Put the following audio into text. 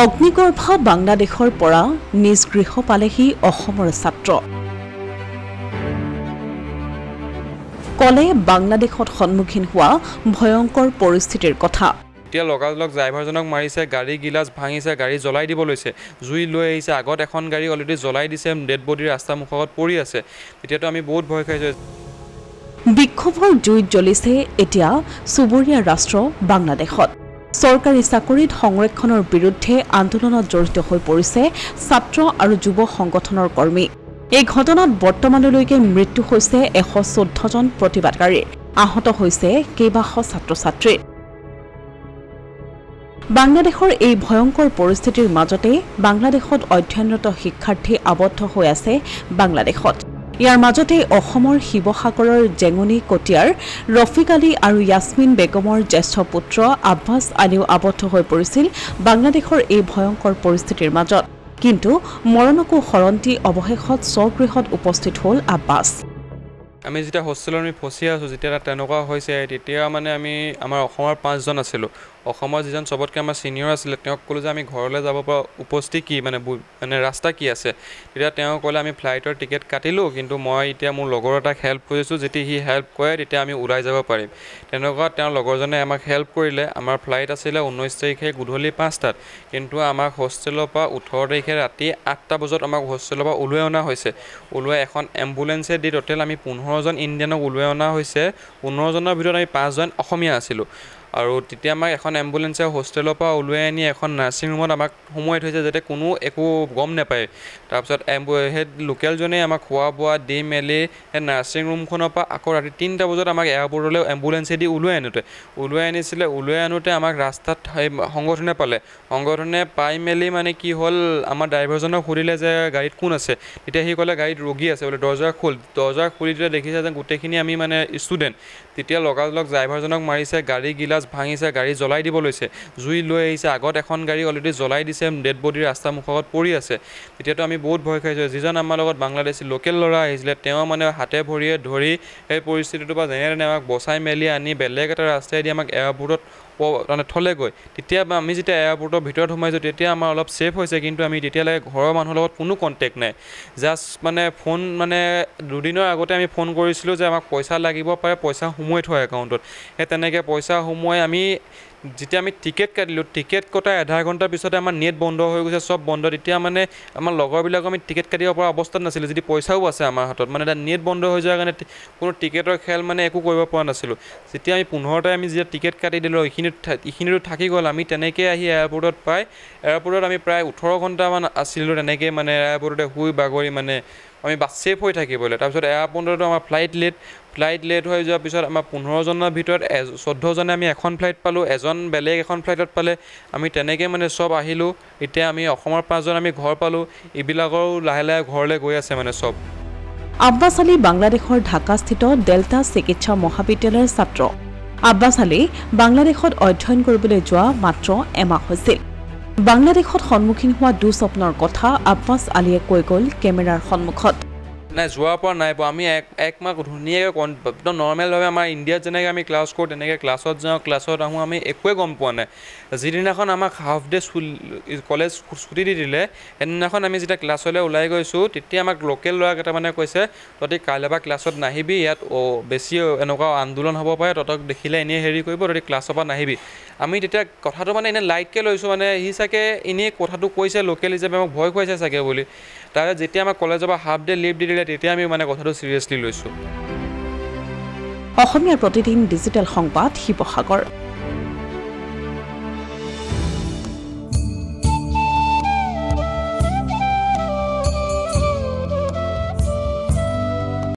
অগ্নিগৰ্ভা বাংলাদেশৰ পৰা নিজ গৃহ পালেহি অসমৰ ছাত্ৰ কলে বাংলাদেশত সন্মুখীন হোৱা ভয়ংকৰ পৰিস্থিতিৰ কথা এতিয়া লগালগ ড্ৰাইভাৰজনক মাৰিছে গাড়ী গিলাস ভাঙিছে গাড়ী জ্বলাই দিব লৈছে জুই লৈ আহিছে আগত এখন গাড়ী অলৰেডি জ্বলাই দিছে ডেড বডি ৰাস্তা মুখত পৰি আছে এতিয়াতো আমি বহুত ভয় খাইছো বিক্ষোভৰ জুইত জ্বলিছে এতিয়া সুবুৰীয়া ৰাষ্ট্ৰ বাংলাদেশত চৰকাৰী চাকৰিত সংৰক্ষণৰ বিৰুদ্ধে আন্দোলনত জড়িত হৈ পৰিছে ছাত্ৰ আৰু যুৱ সংগঠনৰ কৰ্মী এই ঘটনাত বৰ্তমানলৈকে মৃত্যু হৈছে 114 জন প্ৰতিবাদকাৰী আহত হৈছে কেইবাশ ছাত্ৰ-ছাত্ৰী বাংলাদেশৰ এই ভয়ংকৰ পৰিস্থিতিৰ মাজতে বাংলাদেশত অধ্যয়নৰত শিক্ষাৰ্থী আবদ্ধ হৈ আছে বাংলাদেশত ইয়াৰ মাজতে অসমৰ শিৱসাগৰৰ জেঙনি কটিয়াৰ ৰফিক আলী আৰু ইয়াসমিন বেগমৰ জ্যেষ্ঠ পুত্ৰ আব্বাছ আলীও আবদ্ধ হৈ পৰিছিল বাংলাদেশৰ এই ভয়ংকৰ পৰিস্থিতিৰ মাজত কিন্তু মৰণকো হৰন্তি অৱশেষত স্বগৃহত উপস্থিত হ'ল আব্বাছ আমি যেতিয়া হোষ্টেলত আমি ফচি আছো যেতিয়া তেনেকুৱা হৈছে তেতিয়া মানে আমি আমাৰ অসমৰ 5 জন আছিলো অসমৰ যিজন সবতকৈ আমাৰ সিনিয়ৰ আছিল তেওঁক ক'লো যে আমি ঘৰলৈ যাব পৰা উপস্থিতি কি মানে ৰাস্তা কি আছে তেতিয়া তেওঁ ক'লে আমি ফ্লাইটৰ টিকেট কাটিলো কিন্তু মই এতিয়া মোৰ লগৰ এটাক হেল্প কৰিছো যেতিয়া হি হেল্প কৰে তেতিয়া আমি উলাই যাব পাৰিম তেনেকুৱা তেওঁ লগৰজনে আমাক হেল্প কৰিলে আমাৰ ফ্লাইট আছিল 19 তাৰিখে গধূলি 5টাত কিন্তু আমাৰ হোষ্টেলৰ পৰা 18 তাৰিখে ৰাতি 8টা বজাত আমাক হোষ্টেলৰ পৰা উলাই অনা হৈছে উলাই এখন এম্বুলেন্সে দি টোটেল আমি 15 জন ইণ্ডিয়ানক উলাই অনা হৈছে 15 জনৰ ভিতৰত আমি 5 জন অসমীয়া আছিলো আৰু তেতিয়া আমাক এখন এম্বুলেন্সে হোষ্টেলৰ পৰা উলাই আনি এখন নাৰ্ছিং ৰুমত আমাক সময় থৈছে যাতে কোনো একো গম নাপায় তাৰপিছত হেড লোকেল জনে আমাক খোৱা বোৱা দি মেলি নাৰ্ছিং ৰুমখনৰ পৰা আকৌ ৰাতি 3টা বজাত আমাক এয়াৰপৰ্টলৈ এম্বুলেন্সে দি উলাই আনিছিলে উলাই আনোতে আমাক ৰাস্তাত সংগঠনে পালে সংগঠনে পাই মেলি মানে কি হ'ল আমাৰ ড্ৰাইভাৰজনক সুধিলে যে গাড়ীত কোন আছে তেতিয়া সি ক'লে গাড়ীত ৰোগী আছে বোলে দৰ্জা খুলি দিলে দেখিছে যে গোটেইখিনি আমি মানে ষ্টুডেণ্ট তেতিয়া লগালগ ড্ৰাইভাৰজনক মাৰিছে গাড়ী গিলাস ভাঙিছে গাড়ী জ্বলাই দিব লৈছে জুই লৈ আহিছে আগত এখন গাড়ী অলৰেডি জ্বলাই দিছে ডেড বডি ৰাস্তা মুখত পৰি আছে এতিয়াতো আমি বহুত ভয় খাইছো যিজন আমাৰ লগত বাংলাদেশী লোকেল ল'ৰা আহিছিলে তেওঁ মানে হাতে ভৰিয়ে ধৰি এই পৰিস্থিতিটোৰ পৰা যেনে আমাক বচাই মেলি আনি বেলেগ এটা ৰাস্তাই দি আমাক এয়াৰপৰ্টত মানে থলে গৈ তেতিয়া আমি যেতিয়া এয়াৰপৰ্টৰ ভিতৰত সোমাইছো তেতিয়া আমাৰ অলপ সেফ হৈছে কিন্তু আমি তেতিয়ালৈকে ঘৰৰ মানুহৰ লগত কোনো কন্টেক্ট নাই জাস্ট মানে ফোন মানে দুদিনৰ আগতে আমি ফোন কৰিছিলো যে আমাক পইচা লাগিব পাৰে পইচা সোমোৱাই থোৱা একাউণ্টত সেই তেনেকৈ পইচা সোমোৱাই আমি যেতিয়া আমি টিকেট কাটিলোঁ টিকেট কটা আধা ঘণ্টাৰ পিছতে আমাৰ নেট বন্ধ হৈ গৈছে সব বন্ধ তেতিয়া মানে আমাৰ লগৰবিলাক আমি টিকেট কাটিব পৰা অৱস্থাত নাছিলোঁ যদি পইচাও আছে আমাৰ হাতত মানে নেট বন্ধ হৈ যোৱাৰ কাৰণে কোনো টিকেটৰ খেল মানে একো কৰিব পৰা নাছিলোঁ যেতিয়া আমি 15টাই আমি যেতিয়া টিকেট কাটি দিলোঁ এইখিনিতো থাকি গ'ল আমি তেনেকৈ আহি এয়াৰপৰ্টত আমি প্ৰায় 18 ঘণ্টামান আছিলোঁ তেনেকৈ মানে এয়াৰপৰ্টতে শুই বাগৰি মানে আমি সেফ হৈ থাকিবলৈ তাৰপিছত এয়াৰপৰ্টতো আমাৰ ফ্লাইট লেট হৈ যোৱাৰ পিছত আমাৰ 15 জনৰ ভিতৰত 14 জনে আমি এখন ফ্লাইট পালোঁ এজন বেলেগ এখন ফ্লাইটত পালে আমি তেনেকৈ মানে সব আহিলোঁ এতিয়া আমি অসমৰ 5 জন আমি ঘৰ পালোঁ এইবিলাকৰো লাহে লাহে ঘৰলৈ গৈ আছে মানে সব আব্বাছ আলী বাংলাদেশৰ ঢাকাস্থিত ডেল্টা চিকিৎসা মহাবিদ্যালয়ৰ ছাত্ৰ আব্বাছ আলী বাংলাদেশত অধ্যয়ন কৰিবলৈ যোৱা মাত্ৰ এমাহ হৈছিল বাংলাদেশত সন্মুখীন হোৱা দুঃস্বপ্নৰ কথা আব্বাছ আলীয়ে কৈ গ'ল কেমেৰাৰ সন্মুখত নাই যোৱাৰ পৰা নাই আমি এক মাহ ধুনীয়াকৈ নৰ্মেলভাৱে আমাৰ ইণ্ডিয়াত যেনেকৈ আমি ক্লাছ কৰোঁ তেনেকৈ ক্লাছত যাওঁ ক্লাছত আহোঁ আমি একোৱে গম পোৱা নাই যিদিনাখন আমাক হাফ ডে কলেজ ছুটি দি দিলে সেইদিনাখন আমি যেতিয়া ক্লাছলৈ ওলাই গৈছোঁ তেতিয়া আমাক লোকেল ল'ৰা কেইটামানে কৈছে তহঁতি কাইলৈ পৰা ক্লাছত নাহিবি ইয়াত বেছি এনেকুৱা আন্দোলন হ'ব পাৰে তহঁতক দেখিলে এনেই হেৰি কৰিব তহঁতি ক্লাছৰ পৰা নাহিবি আমি তেতিয়া কথাটো মানে এনেই লাইটকৈ লৈছোঁ মানে সি চাগে এনেই কথাটো কৈছে লোকেল হিচাপে আমাক ভয় খুৱাইছে চাগে বুলি তাৰপিছত যেতিয়া আমাক কলেজৰ পৰা হাফ ডে লিভ দি দিলে তেতিয়া আমি মানে কথাটো চিৰিয়াছলি লৈছোঁ অসমীয়া প্ৰতিদিন ডিজিটেল সংবাদ শিৱসাগৰ